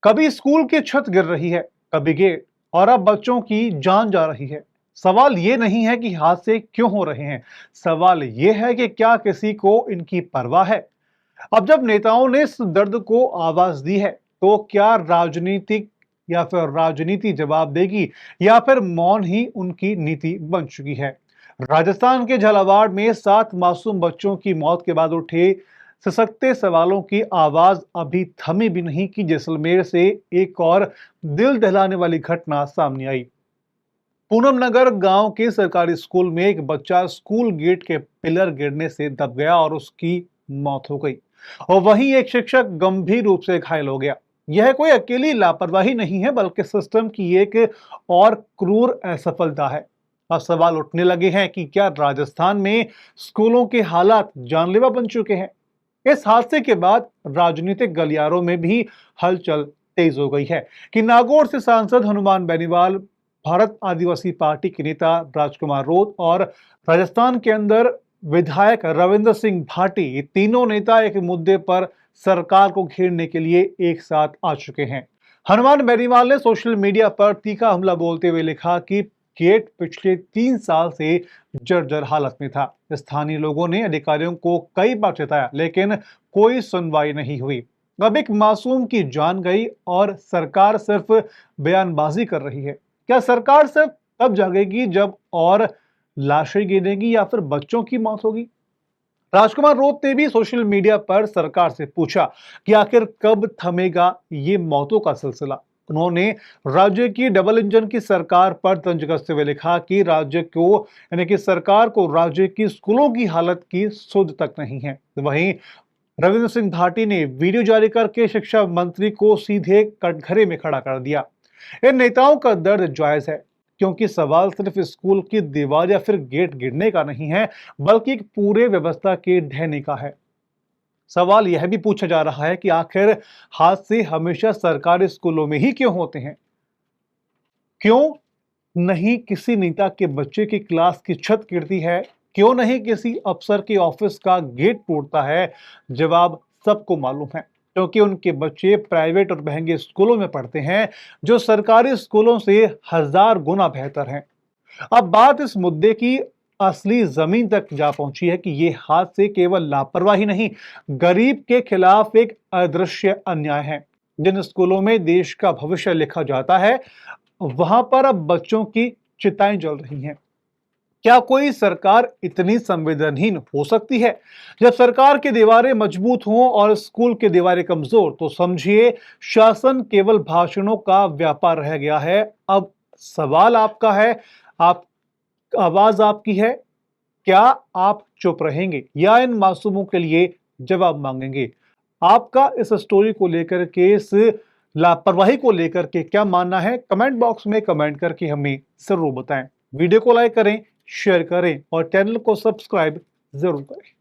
कभी स्कूल की छत गिर रही है, कभी गेट, और अब बच्चों की जान जा रही है। सवाल ये नहीं है कि हादसे क्यों हो रहे हैं, सवाल ये है कि क्या किसी को इनकी परवाह है। अब जब नेताओं ने इस दर्द को आवाज दी है, तो क्या राजनीतिक या फिर राजनीति जवाब देगी, या फिर मौन ही उनकी नीति बन चुकी है। राजस्थान के झालावाड़ में 7 मासूम बच्चों की मौत के बाद उठे सशक्ते सवालों की आवाज अभी थमी भी नहीं कि जैसलमेर से एक और दिल दहलाने वाली घटना सामने आई। पूनम नगर गांव के सरकारी स्कूल में एक बच्चा स्कूल गेट के पिलर गिरने से दब गया और उसकी मौत हो गई, और वहीं एक शिक्षक गंभीर रूप से घायल हो गया। यह कोई अकेली लापरवाही नहीं है, बल्कि सिस्टम की एक और क्रूर असफलता है। अब सवाल उठने लगे हैं कि क्या राजस्थान में स्कूलों के हालात जानलेवा बन चुके हैं। इस हादसे के बाद राजनीतिक गलियारों में भी हलचल तेज हो गई है कि नागौर से सांसद हनुमान बेनीवाल, भारत आदिवासी पार्टी के नेता राजकुमार रोत और राजस्थान के अंदर विधायक रविंद्र सिंह भाटी, ये तीनों नेता एक मुद्दे पर सरकार को घेरने के लिए एक साथ आ चुके हैं। हनुमान बेनीवाल ने सोशल मीडिया पर तीखा हमला बोलते हुए लिखा कि गेट पिछले 3 साल से जर्जर हालत में था। स्थानीय लोगों ने अधिकारियों को कई बार चेताया, लेकिन कोई सुनवाई नहीं हुई। अब एक मासूम की जान गई और सरकार सिर्फ बयानबाजी कर रही है। क्या सरकार सिर्फ तब जागेगी जब और लाशें गिरेंगी या फिर बच्चों की मौत होगी? राजकुमार रोत ने भी सोशल मीडिया पर सरकार से पूछा कि आखिर कब थमेगा ये मौतों का सिलसिला। उन्होंने राज्य की डबल इंजन की सरकार पर तंज कसते हुए लिखा कि राज्य को, यानी कि सरकार को, राज्य की स्कूलों की हालत की सुध तक नहीं है। वहीं रविंद्र सिंह भाटी ने वीडियो जारी करके शिक्षा मंत्री को सीधे कटघरे में खड़ा कर दिया। इन नेताओं का दर्द जायज है, क्योंकि सवाल सिर्फ स्कूल की दीवार या फिर गेट गिरने का नहीं है, बल्कि एक पूरे व्यवस्था के ढहने का है। सवाल यह भी पूछा जा रहा है कि आखिर हादसे हमेशा सरकारी स्कूलों में ही क्यों होते हैं? क्यों नहीं किसी नेता के बच्चे की क्लास की छत गिरती है? क्यों नहीं किसी अफसर के ऑफिस का गेट टूटता है? जवाब सबको मालूम है, क्योंकि उनके बच्चे प्राइवेट और महंगे स्कूलों में पढ़ते हैं, जो सरकारी स्कूलों से 1000 गुना बेहतर हैं। अब बात इस मुद्दे की असली जमीन तक जा पहुंची है कि ये हादसे केवल लापरवाही नहीं, गरीब के खिलाफ एक अदृश्य अन्याय है। जिन स्कूलों में देश का भविष्य लिखा जाता है, वहां पर अब बच्चों की चिताएं जल रही हैं। क्या कोई सरकार इतनी संवेदनहीन हो सकती है? जब सरकार की दीवारें मजबूत हों और स्कूल की दीवारें कमजोर, तो समझिए शासन केवल भाषणों का व्यापार रह गया है। अब सवाल आपका है, आप आवाज आपकी है। क्या आप चुप रहेंगे या इन मासूमों के लिए जवाब मांगेंगे? आपका इस स्टोरी को लेकर के, इस लापरवाही को लेकर के क्या मानना है? कमेंट बॉक्स में कमेंट करके हमें जरूर बताएं। वीडियो को लाइक करें, शेयर करें और चैनल को सब्सक्राइब जरूर करें।